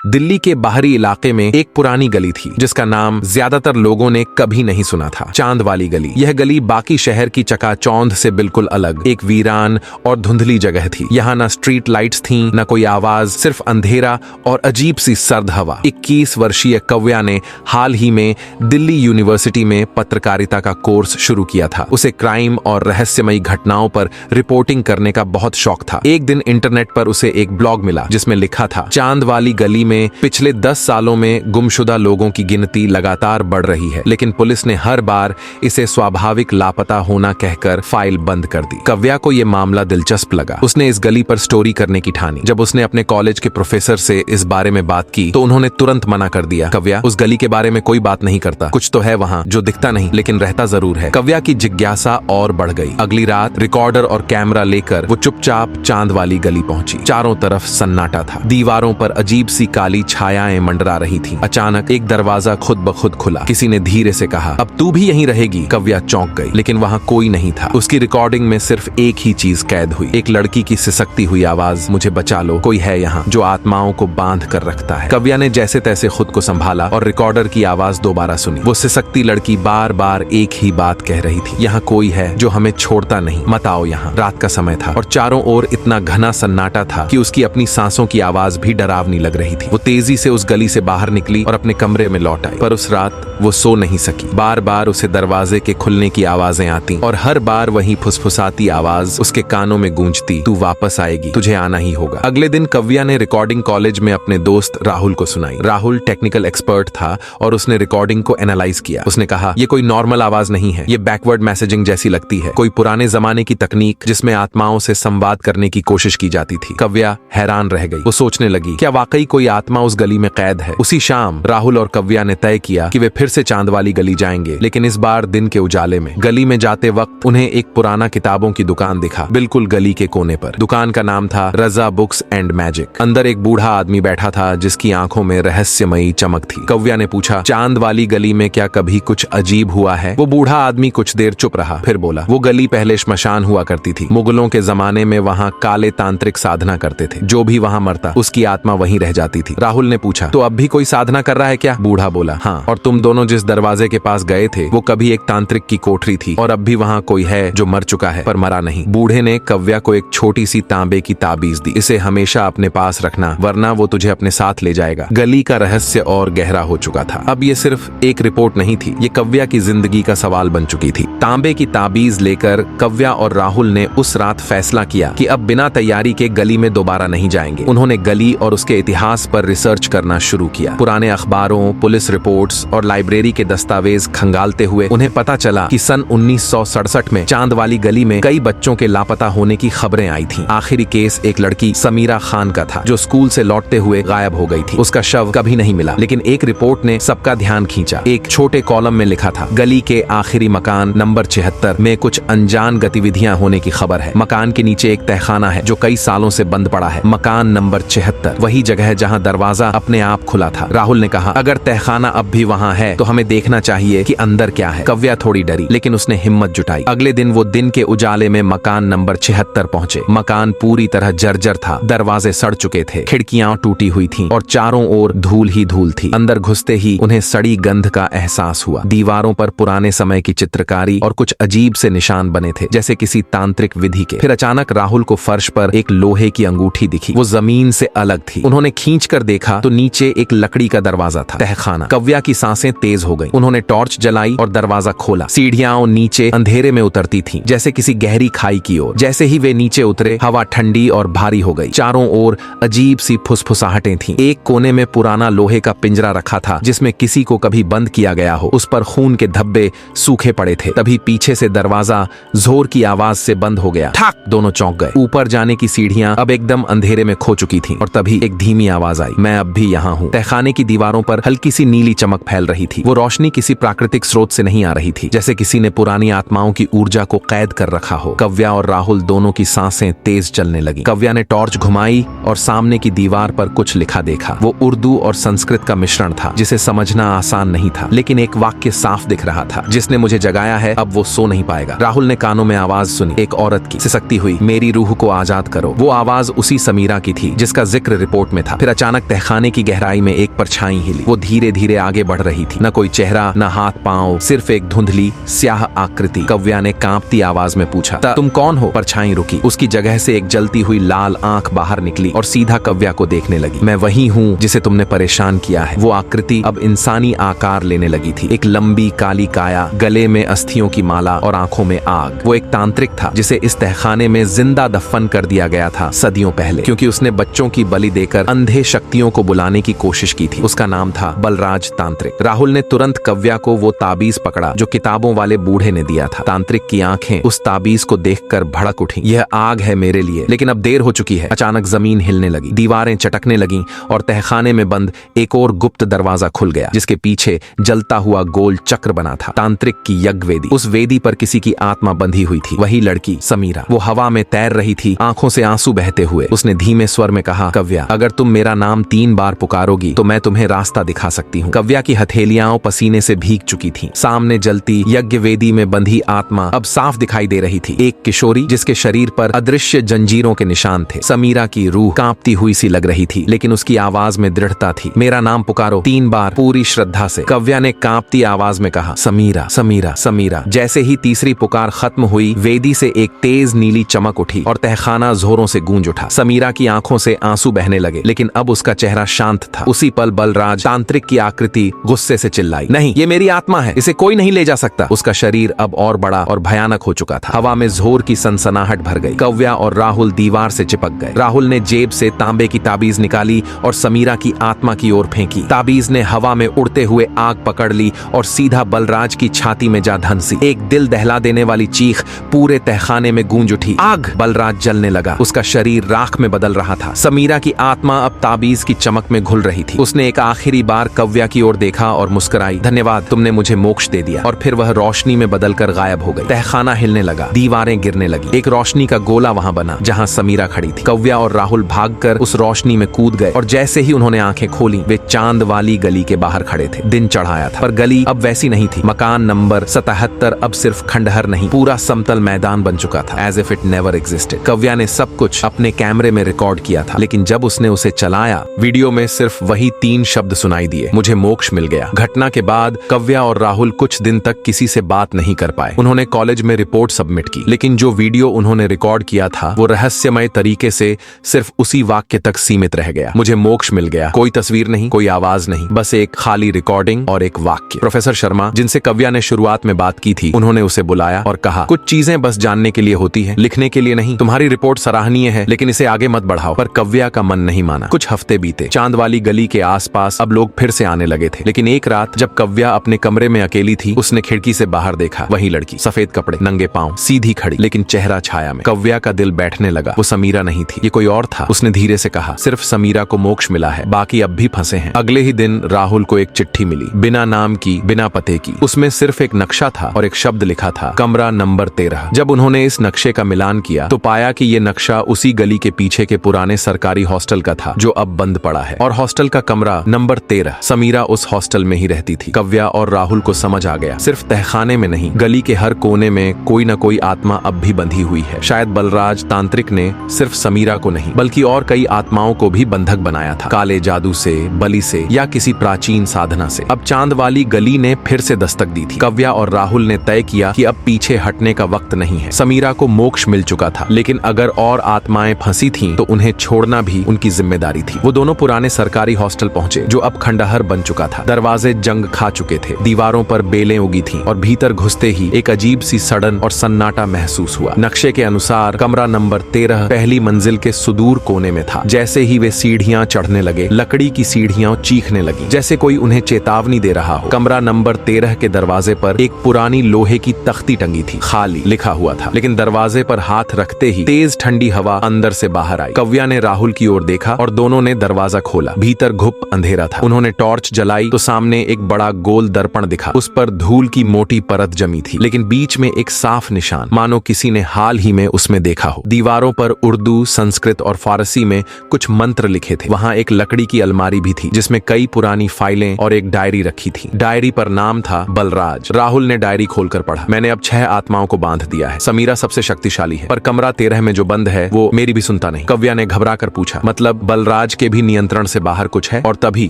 दिल्ली के बाहरी इलाके में एक पुरानी गली थी जिसका नाम ज्यादातर लोगों ने कभी नहीं सुना था, चांद वाली गली। यह गली बाकी शहर की चकाचौंध से बिल्कुल अलग, एक वीरान और धुंधली जगह थी। यहाँ न स्ट्रीट लाइट्स थीं, न कोई आवाज, सिर्फ अंधेरा और अजीब सी सर्द हवा। 21 वर्षीय कव्या ने हाल ही में दिल्ली यूनिवर्सिटी में पत्रकारिता का कोर्स शुरू किया था। उसे क्राइम और रहस्यमयी घटनाओं पर रिपोर्टिंग करने का बहुत शौक था। एक दिन इंटरनेट पर उसे एक ब्लॉग मिला जिसमें लिखा था, चांद वाली गली में पिछले 10 सालों में गुमशुदा लोगों की गिनती लगातार बढ़ रही है, लेकिन पुलिस ने हर बार इसे स्वाभाविक लापता होना कहकर फाइल बंद कर दी। कव्या को यह मामला दिलचस्प लगा। उसने इस गली पर स्टोरी करने की ठानी। जब उसने अपने कॉलेज के प्रोफेसर से इस बारे में बात की तो उन्होंने तुरंत मना कर दिया। कव्या, उस गली के बारे में कोई बात नहीं करता। कुछ तो है वहाँ जो दिखता नहीं लेकिन रहता जरूर है। कव्या की जिज्ञासा और बढ़ गई। अगली रात रिकॉर्डर और कैमरा लेकर वो चुपचाप चांद वाली गली पहुंची। चारों तरफ सन्नाटा था। दीवारों पर अजीब सी काली छायाएं मंडरा रही थीं। अचानक एक दरवाजा खुद ब खुद खुला। किसी ने धीरे से कहा, अब तू भी यहीं रहेगी। कव्या चौंक गई, लेकिन वहां कोई नहीं था। उसकी रिकॉर्डिंग में सिर्फ एक ही चीज कैद हुई, एक लड़की की सिसकती हुई आवाज, मुझे बचा लो, कोई है यहाँ जो आत्माओं को बांध कर रखता है। कव्या ने जैसे तैसे खुद को संभाला और रिकॉर्डर की आवाज दोबारा सुनी। वो सिसकती लड़की बार बार एक ही बात कह रही थी, यहाँ कोई है जो हमें छोड़ता नहीं, मत आओ यहाँ। रात का समय था और चारों ओर इतना घना सन्नाटा था कि उसकी अपनी सांसों की आवाज भी डरावनी लग रही थी। वो तेजी से उस गली से बाहर निकली और अपने कमरे में लौट आई, पर उस रात वो सो नहीं सकी। बार बार उसे दरवाजे के खुलने की आवाजें आती और हर बार वही फुसफुसाती आवाज उसके कानों में गूंजती, तू वापस आएगी, तुझे आना ही होगा। अगले दिन कव्या ने रिकॉर्डिंग कॉलेज में अपने दोस्त राहुल को सुनाई। राहुल टेक्निकल एक्सपर्ट था और उसने रिकॉर्डिंग को एनालाइज किया। उसने कहा, ये कोई नॉर्मल आवाज नहीं है, ये बैकवर्ड मैसेजिंग जैसी लगती है, कोई पुराने जमाने की तकनीक जिसमें आत्माओं से संवाद करने की कोशिश की जाती थी। कव्या हैरान रह गई। वो सोचने लगी, क्या वाकई कोई आत्मा उस गली में कैद है? उसी शाम राहुल और कव्या ने तय किया कि वे फिर से चांद वाली गली जाएंगे, लेकिन इस बार दिन के उजाले में। गली में जाते वक्त उन्हें एक पुराना किताबों की दुकान दिखा, बिल्कुल गली के कोने पर। दुकान का नाम था रजा बुक्स एंड मैजिक। अंदर एक बूढ़ा आदमी बैठा था जिसकी आंखों में रहस्यमयी चमक थी। कव्या ने पूछा, चांद वाली गली में क्या कभी कुछ अजीब हुआ है? वो बूढ़ा आदमी कुछ देर चुप रहा, फिर बोला, वो गली पहले श्मशान हुआ करती थी। मुगलों के जमाने में वहाँ काले तांत्रिक साधना करते थे। जो भी वहाँ मरता उसकी आत्मा वहीं रह जाती थी। राहुल ने पूछा, तो अब भी कोई साधना कर रहा है क्या? बूढ़ा बोला, हाँ। और तुम दोनों जिस दरवाजे के पास गए थे वो कभी एक तांत्रिक की कोठरी थी और अब भी वहाँ कोई है जो मर चुका है पर मरा नहीं। बूढ़े ने कव्या को एक छोटी सी तांबे की ताबीज दी, इसे हमेशा अपने पास रखना वरना वो तुझे अपने साथ ले जाएगा। गली का रहस्य और गहरा हो चुका था। अब ये सिर्फ एक रिपोर्ट नहीं थी, ये कव्या की जिंदगी का सवाल बन चुकी थी। तांबे की ताबीज लेकर कव्या और राहुल ने उस रात फैसला किया कि अब बिना तैयारी के गली में दोबारा नहीं जाएंगे। उन्होंने गली और उसके इतिहास पर रिसर्च करना शुरू किया। पुराने अखबारों, पुलिस रिपोर्ट्स और लाइब्रेरी के दस्तावेज खंगालते हुए उन्हें पता चला कि सन 1967 में चांद वाली गली में कई बच्चों के लापता होने की खबरें आई थीं। आखिरी केस एक लड़की समीरा खान का था जो स्कूल से लौटते हुए गायब हो गई थी। उसका शव कभी नहीं मिला, लेकिन एक रिपोर्ट ने सबका ध्यान खींचा। एक छोटे कॉलम में लिखा था, गली के आखिरी मकान नंबर 76 में कुछ अनजान गतिविधियां होने की खबर है। मकान के नीचे एक तहखाना है जो कई सालों से बंद पड़ा है। मकान नंबर 76 वही जगह है जहां दरवाजा अपने आप खुला था। राहुल ने कहा, अगर तहखाना अब भी वहां है तो हमें देखना चाहिए कि अंदर क्या है। कव्या थोड़ी डरी, लेकिन उसने हिम्मत जुटाई। अगले दिन वो दिन के उजाले में मकान नंबर 76 पहुंचे। मकान पूरी तरह जर्जर था, दरवाजे सड़ चुके थे, खिड़कियां टूटी हुई थीं और चारों ओर धूल ही धूल थी। अंदर घुसते ही उन्हें सड़ी गंध का एहसास हुआ। दीवारों पर पुराने समय की चित्रकारी और कुछ अजीब से निशान बने थे, जैसे किसी तांत्रिक विधि के। फिर अचानक राहुल को फर्श पर एक लोहे की अंगूठी दिखी। वो जमीन से अलग थी। उन्होंने खींच कर देखा तो नीचे एक लकड़ी का दरवाजा था, तहखाना। कव्या की सांसें तेज हो गई। उन्होंने टॉर्च जलाई और दरवाजा खोला। सीढ़ियां नीचे अंधेरे में उतरती थीं, जैसे किसी गहरी खाई की ओर। जैसे ही वे नीचे उतरे, हवा ठंडी और भारी हो गई। चारों ओर अजीब सी फुसफुसाहटें थीं। एक कोने में पुराना लोहे का पिंजरा रखा था जिसमें किसी को कभी बंद किया गया हो। उस पर खून के धब्बे सूखे पड़े थे। तभी पीछे से दरवाजा जोर की आवाज से बंद हो गया। ठाक! दोनों चौंक गए। ऊपर जाने की सीढ़ियां अब एकदम अंधेरे में खो चुकी थीं और तभी एक धीमी आवाज आई, मैं अब भी यहाँ हूँ। तहखाने की दीवारों पर हल्की सी नीली चमक फैल रही थी। वो रोशनी किसी प्राकृतिक स्रोत से नहीं आ रही थी, जैसे किसी ने पुरानी आत्माओं की ऊर्जा को कैद कर रखा हो। कव्या और राहुल दोनों की सांसें तेज चलने लगी। कव्या ने टॉर्च घुमाई और सामने की दीवार पर कुछ लिखा देखा। वो उर्दू और संस्कृत का मिश्रण था जिसे समझना आसान नहीं था, लेकिन एक वाक्य साफ दिख रहा था, जिसने मुझे जगाया है, अब वो सो नहीं पाएगा। राहुल ने कानों में आवाज सुनी, एक औरत की, सिसकती हुई, मेरी रूह को आजाद करो। वो आवाज उसी समीरा की थी जिसका जिक्र रिपोर्ट में था। फिर अचानक अचानक तहखाने की गहराई में एक परछाई हिली। वो धीरे धीरे आगे बढ़ रही थी। न कोई चेहरा, न हाथ पांव, सिर्फ एक धुंधली स्याह आकृति। कव्या ने कांपती आवाज में पूछा, तुम कौन हो? परछाई रुकी। उसकी जगह से एक जलती हुई लाल आंख बाहर निकली और सीधा कव्या को देखने लगी। मैं वही हूँ जिसे तुमने परेशान किया है। वो आकृति अब इंसानी आकार लेने लगी थी। एक लंबी काली काया, गले में अस्थियों की माला और आंखों में आग। वो एक तांत्रिक था जिसे इस तहखाने में जिंदा दफन कर दिया गया था सदियों पहले, क्योंकि उसने बच्चों की बलि देकर अंधे शक्तियों को बुलाने की कोशिश की थी। उसका नाम था बलराज तांत्रिक। राहुल ने तुरंत कव्या को वो ताबीज पकड़ा जो किताबों वाले बूढ़े ने दिया था। तांत्रिक की आंखें उस ताबीज को देखकर भड़क उठी। यह आग है मेरे लिए, लेकिन अब देर हो चुकी है। अचानक जमीन हिलने लगी, दीवारें चटकने लगीं और तहखाने में बंद एक और गुप्त दरवाजा खुल गया, जिसके पीछे जलता हुआ गोल चक्र बना था। तांत्रिक की यज्ञ वेदी। उस वेदी पर किसी की आत्मा बंधी हुई थी। वही लड़की समीरा। वो हवा में तैर रही थी, आंखों से आंसू बहते हुए। उसने धीमे स्वर में कहा, कव्या, अगर तुम मेरा नाम 3 बार पुकारोगी तो मैं तुम्हें रास्ता दिखा सकती हूँ। कव्या की हथेलियां पसीने से भीग चुकी थीं। सामने जलती यज्ञ वेदी में बंधी आत्मा अब साफ दिखाई दे रही थी। एक किशोरी जिसके शरीर पर अदृश्य जंजीरों के निशान थे। समीरा की रूह कांपती हुई सी लग रही थी, लेकिन उसकी आवाज में दृढ़ता थी। मेरा नाम पुकारो 3 बार, पूरी श्रद्धा से। कव्या ने कांपती आवाज में कहा, समीरा, समीरा, समीरा। जैसे ही तीसरी पुकार खत्म हुई, वेदी से एक तेज नीली चमक उठी और तहखाना जोरों से गूंज उठा। समीरा की आंखों से आंसू बहने लगे, लेकिन अब उसका चेहरा शांत था। उसी पल बलराज तांत्रिक की आकृति गुस्से से चिल्लाई, नहीं, ये मेरी आत्मा है, इसे कोई नहीं ले जा सकता। उसका शरीर अब और बड़ा और भयानक हो चुका था। हवा में जोर की सनसनाहट भर गई। कव्या और राहुल दीवार से चिपक गए। राहुल ने जेब से तांबे की ताबीज निकाली और समीरा की आत्मा की ओर फेंकी। ताबीज ने हवा में उड़ते हुए आग पकड़ ली और सीधा बलराज की छाती में जा धंसी। एक दिल दहला देने वाली चीख पूरे तहखाने में गूंज उठी। आग! बलराज जलने लगा। उसका शरीर राख में बदल रहा था। समीरा की आत्मा अब ताबीज की चमक में घुल रही थी। उसने एक आखिरी बार कव्या की ओर देखा और मुस्कुराई, धन्यवाद, तुमने मुझे मोक्ष दे दिया। और फिर वह रोशनी में बदलकर गायब हो गई। तहखाना हिलने लगा, दीवारें गिरने लगी। एक रोशनी का गोला वहां बना जहां समीरा खड़ी थी। कव्या और राहुल भागकर उस रोशनी में कूद गए और जैसे ही उन्होंने आंखें खोली, वे चांद वाली गली के बाहर खड़े थे। दिन चढ़ाया था, पर गली अब वैसी नहीं थी। मकान नंबर 77 अब सिर्फ खंडहर नहीं, पूरा समतल मैदान बन चुका था, as if it never existed. Kavya ने सब कुछ अपने कैमरे में रिकॉर्ड किया था, लेकिन जब उसने उसे चलाया, वीडियो में सिर्फ वही 3 शब्द सुनाई दिए, मुझे मोक्ष मिल गया। घटना के बाद कव्या और राहुल कुछ दिन तक किसी से बात नहीं कर पाए। उन्होंने कॉलेज में रिपोर्ट सबमिट की, लेकिन जो वीडियो उन्होंने रिकॉर्ड किया था वो रहस्यमय तरीके से सिर्फ उसी वाक्य तक सीमित रह गया, मुझे मोक्ष मिल गया। कोई तस्वीर नहीं, कोई आवाज नहीं, बस एक खाली रिकॉर्डिंग और एक वाक्य। प्रोफेसर शर्मा, जिनसे कव्या ने शुरुआत में बात की थी, उन्होंने उसे बुलाया और कहा, कुछ चीजें बस जानने के लिए होती है, लिखने के लिए नहीं। तुम्हारी रिपोर्ट सराहनीय है, लेकिन इसे आगे मत बढ़ाओ। पर कव्या का मन नहीं माना। कुछ हफ्ते बीते। चांद वाली गली के आसपास अब लोग फिर से आने लगे थे, लेकिन एक रात जब कव्या अपने कमरे में अकेली थी, उसने खिड़की से बाहर देखा। वही लड़की, सफेद कपड़े, नंगे पांव, सीधी खड़ी, लेकिन चेहरा छाया में। कव्या का दिल बैठने लगा। वो समीरा नहीं थी, ये कोई और था। उसने धीरे से कहा, सिर्फ समीरा को मोक्ष मिला है, बाकी अब भी फंसे हैं। अगले ही दिन राहुल को एक चिट्ठी मिली, बिना नाम की, बिना पते की। उसमें सिर्फ एक नक्शा था और एक शब्द लिखा था, कमरा नंबर 13। जब उन्होंने इस नक्शे का मिलान किया तो पाया कि ये नक्शा उसी गली के पीछे के पुराने सरकारी हॉस्टल का था, जो अब बंद पड़ा है, और हॉस्टल का कमरा नंबर 13। समीरा उस हॉस्टल में ही रहती थी। कव्या और राहुल को समझ आ गया, सिर्फ तहखाने में नहीं, गली के हर कोने में कोई न कोई आत्मा अब भी बंधी हुई है। शायद बलराज तांत्रिक ने सिर्फ समीरा को नहीं, बल्कि और कई आत्माओं को भी बंधक बनाया था, काले जादू से, बलि से, या किसी प्राचीन साधना से। अब चांद वाली गली ने फिर से दस्तक दी थी। कव्या और राहुल ने तय किया कि अब पीछे हटने का वक्त नहीं है। समीरा को मोक्ष मिल चुका था, लेकिन अगर और आत्माएं फंसी थीं, तो उन्हें छोड़ना भी उनकी जिम्मेदारी थी। वो दोनों पुराने सरकारी हॉस्टल पहुंचे, जो अब खंडहर बन चुका था। दरवाजे जंग खा चुके थे, दीवारों पर बेलें उगी थीं, और भीतर घुसते ही एक अजीब सी सड़न और सन्नाटा महसूस हुआ। नक्शे के अनुसार कमरा नंबर 13 पहली मंजिल के सुदूर कोने में था। जैसे ही वे सीढ़ियां चढ़ने लगे, लकड़ी की सीढ़ियां चीखने लगी, जैसे कोई उन्हें चेतावनी दे रहा हो। कमरा नंबर 13 के दरवाजे पर एक पुरानी लोहे की तख्ती टंगी थी, खाली लिखा हुआ था, लेकिन दरवाजे पर हाथ रखते ही तेज ठंडी हवा अंदर से बाहर आई। कव्या ने राहुल की ओर देखा और दोनों ने दरवाजा खोला। भीतर घुप अंधेरा था। उन्होंने टॉर्च जलाई तो सामने एक बड़ा गोल दर्पण दिखा। उस पर धूल की मोटी परत जमी थी, लेकिन बीच में एक साफ निशान, मानो किसी ने हाल ही में उसमें देखा हो। दीवारों पर उर्दू, संस्कृत और फारसी में कुछ मंत्र लिखे थे। वहां एक लकड़ी की अलमारी भी थी, जिसमें कई पुरानी फाइलें और एक डायरी रखी थी। डायरी पर नाम था बलराज। राहुल ने डायरी खोलकर पढ़ा, मैंने अब 6 आत्माओं को बांध दिया है। समीरा सबसे शक्तिशाली है, पर कमरा 13 में जो बंद है वो मेरी भी सुनता नहीं। कव्या ने घबरा कर पूछा, मतलब बलराज के भी नियंत्रण से बाहर कुछ है। और तभी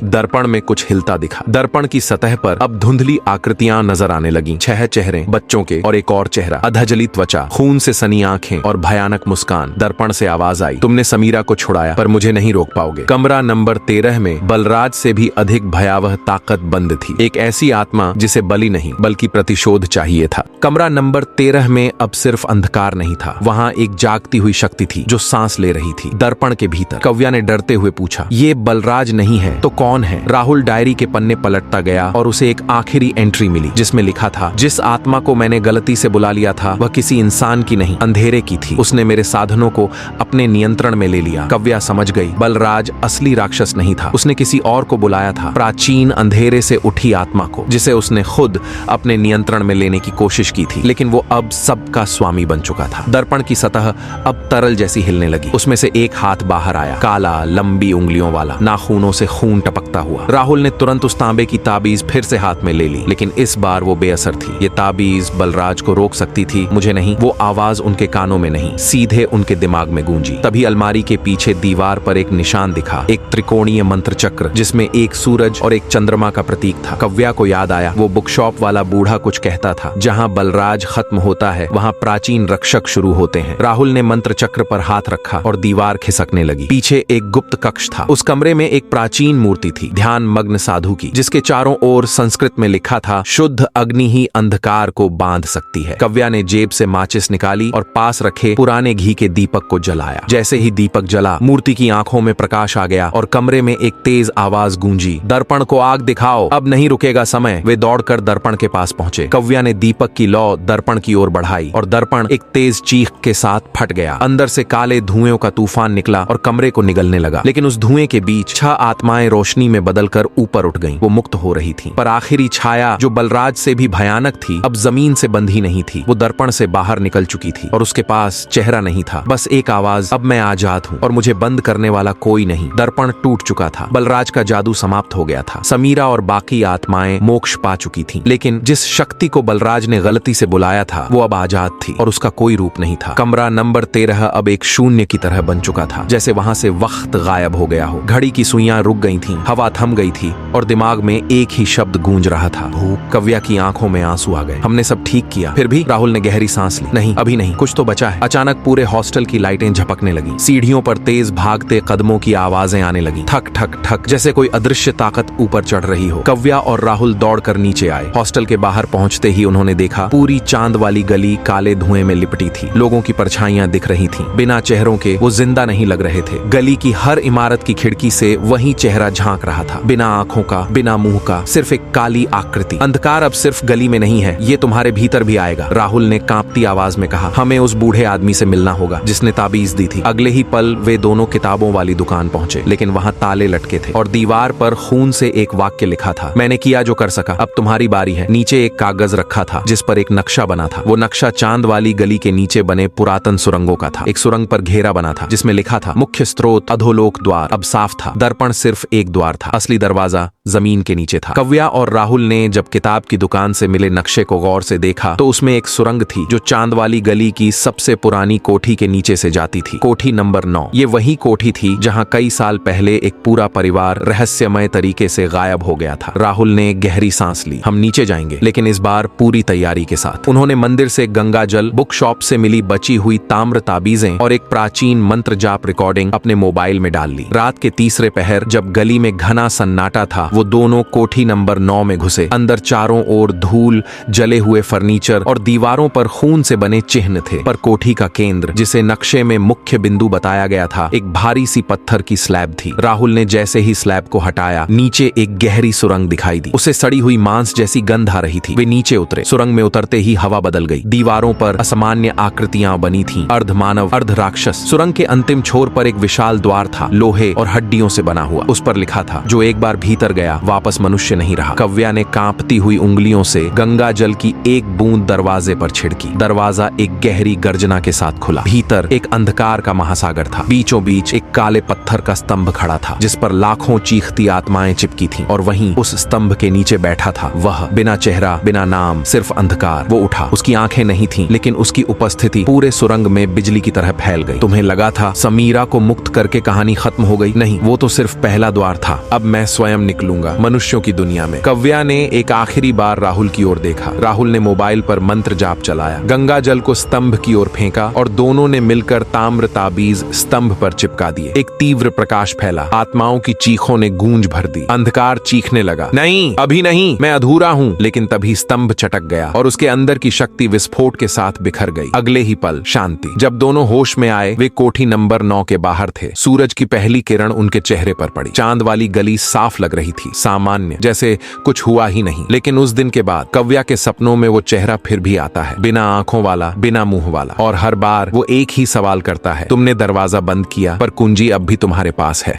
दर्पण में कुछ हिलता दिखा। दर्पण की सतह पर अब धुंधली आकृतियां नजर आने लगी। 6 चेहरे बच्चों के और एक और चेहरा, अधजली त्वचा, खून से सनी आंखें और भयानक मुस्कान। दर्पण से आवाज आई, तुमने समीरा को छुड़ाया पर मुझे नहीं रोक पाओगे। कमरा नंबर 13 में बलराज से भी अधिक भयावह ताकत बंद थी। एक ऐसी आत्मा जिसे बलि नहीं बल्कि प्रतिशोध चाहिए था। कमरा नंबर 13 में अब सिर्फ अंधकार नहीं था, वहां एक जागती हुई शक्ति थी जो सांस ले रही थी दर्पण के भीतर। कव्या ने डरते हुए पूछा, ये बलराज नहीं है तो कौन है? राहुल डायरी के पन्ने पलटता गया और उसे एक आखिरी एंट्री मिली जिसमें लिखा था, जिस आत्मा को मैंने गलती से बुला लिया था वह किसी इंसान की नहीं, अंधेरे की थी। उसने मेरे साधनों को अपने नियंत्रण में ले लिया। कव्या समझ गई, बलराज असली राक्षस नहीं था, उसने किसी और को बुलाया था, प्राचीन अंधेरे से उठी आत्मा को, जिसे उसने खुद अपने नियंत्रण में लेने की कोशिश की थी। लेकिन वो अब सबका स्वामी बन चुका था। दर्पण की सतह अब तरल जैसी हिलने लगी। उसमें से एक हाथ बाहर आया, काला, लंबी उंगलियों वाला, नाखूनों से खून टपकता हुआ। राहुल ने तुरंत उस तांबे की ताबीज फिर से हाथ में ले ली, लेकिन इस बार वो बेअसर थी। ये ताबीज बलराज को रोक सकती थी, मुझे नहीं। वो आवाज उनके कानों में नहीं, सीधे उनके दिमाग में गूंजी। तभी अलमारी के पीछे दीवार पर एक निशान दिखा, एक त्रिकोणीय मंत्र चक्र जिसमें एक सूरज और एक चंद्रमा का प्रतीक था। कव्या को याद आया, वो बुकशॉप वाला बूढ़ा कुछ कहता था, जहां बलराज खत्म होता है वहां प्राचीन रक्षक शुरू होते हैं। राहुल ने मंत्र चक्र पर हाथ रखा और दीवार खिसकने लगी। पीछे एक गुप्त कक्ष था। उस कमरे में एक प्राचीन मूर्ति थी, ध्यान मग्न साधु की, जिसके चारों ओर संस्कृत में लिखा था, शुद्ध अग्नि ही अंधकार को बांध सकती है। कव्या ने जेब से माचिस निकाली और पास रखे पुराने घी के दीपक को जलाया। जैसे ही दीपक जला, मूर्ति की आंखों में प्रकाश आ गया और कमरे में एक तेज आवाज गूंजी, दर्पण को आग दिखाओ, अब नहीं रुकेगा समय। वे दौड़कर दर्पण के पास पहुंचे। कव्या ने दीपक की लौ दर्पण की ओर बढ़ाई और दर्पण एक तेज चीख के साथ फट गया। अंदर से काले धुएं का तूफान निकला और कमरे को निगलने लगा। लेकिन उस धुएं के बीच 6 आत्माएं रोशनी में बदलकर ऊपर उठ गईं। वो मुक्त हो रही थीं। पर आखिरी छाया जो बलराज से भी भयानक थी, अब जमीन से बंधी नहीं थी। वो दर्पण से बाहर निकल चुकी थी और उसके पास चेहरा नहीं था, बस एक आवाज, अब मैं आजाद हूँ और मुझे बंद करने वाला कोई नहीं। दर्पण टूट चुका था। बलराज का जादू समाप्त हो गया था। समीरा और बाकी आत्माएं मोक्ष पा चुकी थीं। लेकिन जिस शक्ति को बलराज ने गलती से बुलाया था वो अब आजाद थी और उसका कोई रूप नहीं था। कमरा नंबर 13 अब एक शून्य की तरह बन चुका था, जैसे वहां से वक्त गायब हो गया हो। घड़ी की सुइयां रुक गई थीं, हवा थम गई थी और दिमाग में एक ही शब्द गूंज रहा था, भूख। कव्या की आंखों में आंसू आ गए। हमने सब ठीक किया, फिर भी? राहुल ने गहरी सांस ली। नहीं, अभी नहीं, कुछ तो बचा है। अचानक पूरे हॉस्टल की लाइटें झपकने लगी। सीढ़ियों पर तेज भागते कदमों की आवाजें आने लगी, ठक ठक ठक, जैसे कोई अदृश्य ताकत ऊपर चढ़ रही हो। कव्या और राहुल दौड़कर नीचे आए। हॉस्टल के बाहर पहुंचते ही उन्होंने देखा, पूरी चांद वाली गली काले धुएं में लिपटी थी। लोगों की परछाइयां दिख रही थीं, बिना चेहरों के। वो जिंदा नहीं लग रहे थे। गली की हर इमारत की खिड़की से वही चेहरा झांक रहा था, बिना आंखों का, बिना मुंह का, सिर्फ एक काली आकृति। अंधकार अब सिर्फ गली में नहीं है, ये तुम्हारे भीतर भी आएगा, राहुल ने कांपती आवाज में कहा। हमें उस बूढ़े आदमी से मिलना होगा जिसने ताबीज दी थी। अगले ही पल वे दोनों किताबों वाली दुकान पहुंचे, लेकिन वहां ताले लटके थे और दीवार पर खून से एक वाक्य लिखा था, मैंने किया जो कर सका, अब तुम्हारी बारी है। नीचे एक कागज रखा था जिस पर एक नक्शा बना था। वो नक्शा चांद वाली गली के नीचे बने पुरातन सुरंगों का था। एक सुरंग पर घेरा बना था जिसमें लिखा था, मुख्य स्रोत अधोलोक द्वार। अब साफ था, दर्पण सिर्फ एक द्वार था, असली दरवाजा जमीन के नीचे था। कव्या और राहुल ने जब किताब की दुकान से मिले नक्शे को गौर से देखा तो उसमें एक सुरंग थी जो चांद वाली गली की सबसे पुरानी कोठी के नीचे से जाती थी, कोठी नंबर 9। ये वही कोठी थी जहां कई साल पहले एक पूरा परिवार रहस्यमय तरीके से गायब हो गया था। राहुल ने गहरी सांस ली। हम नीचे जाएंगे, लेकिन इस बार पूरी तैयारी के साथ। उन्होंने मंदिर से गंगा जल, बुक शॉप से मिली बची हुई ताम्र ताबीजें और एक प्राचीन मंत्र जाप रिकॉर्डिंग अपने मोबाइल में डाल ली। रात के तीसरे पहर जब गली में घना सन्नाटा था, वो दोनों कोठी नंबर 9 में घुसे। अंदर चारों ओर धूल, जले हुए फर्नीचर और दीवारों पर खून से बने चिन्ह थे। पर कोठी का केंद्र, जिसे नक्शे में मुख्य बिंदु बताया गया था, एक भारी सी पत्थर की स्लैब थी। राहुल ने जैसे ही स्लैब को हटाया, नीचे एक गहरी सुरंग दिखाई दी। उसे सड़ी हुई मांस जैसी गंध आ रही थी। वे नीचे उतरे। सुरंग में उतरते ही हवा बदल गई। दीवारों पर असामान्य आकृतियां बनी थीं, अर्ध मानव, अर्ध राक्षस। सुरंग के अंतिम छोर पर एक विशाल द्वार था, लोहे और हड्डियों से बना हुआ। उस पर लिखा था, जो एक बार भीतर गया वापस मनुष्य नहीं रहा। कव्या ने कांपती हुई उंगलियों से गंगा जल की एक बूंद दरवाजे पर छिड़की। दरवाजा एक गहरी गर्जना के साथ खुला। भीतर एक अंधकार का महासागर था। बीचों बीच एक काले पत्थर का स्तंभ खड़ा था जिस पर लाखों चीखती आत्माएं चिपकी थीं। और वहीं उस स्तंभ के नीचे बैठा था वह, बिना चेहरा, बिना नाम, सिर्फ अंधकार। वो उठा। उसकी आंखें नहीं थीं, लेकिन उसकी उपस्थिति पूरे सुरंग में बिजली की तरह फैल गई। तुम्हें लगा था समीरा को मुक्त करके कहानी खत्म खत्म हो गई? नहीं, वो तो सिर्फ पहला द्वार था। अब मैं स्वयं निकलूंगा मनुष्यों की दुनिया में। कव्या ने एक आखिरी बार राहुल की ओर देखा। राहुल ने मोबाइल पर मंत्र जाप चलाया, गंगा जल को स्तंभ की ओर फेंका और दोनों ने मिलकर ताम्र ताबीज स्तंभ पर चिपका दिए। एक तीव्र प्रकाश फैला, आत्माओं की चीखों ने गूंज भर दी। अंधकार चीखने लगा, नहीं, अभी नहीं, मैं अधूरा हूँ। लेकिन तभी स्तंभ चटक गया और उसके अंदर की शक्ति विस्फोट के साथ बिखर गई। अगले ही पल शांति। जब दोनों होश में आए, वे कोठी नंबर 9 के बाहर थे। सूरज की पहली किरण उनके चेहरे पर पड़ी। चांद वाली गली साफ लग रही थी, सामान्य, जैसे कुछ हुआ ही नहीं। लेकिन उस दिन के बाद कव्या के सपनों में वो चेहरा फिर भी आता है, बिना आंखों वाला, बिना मुंह वाला। और हर बार वो एक ही सवाल करता है, तुमने दरवाजा बंद किया, पर कुंजी अब भी तुम्हारे पास है।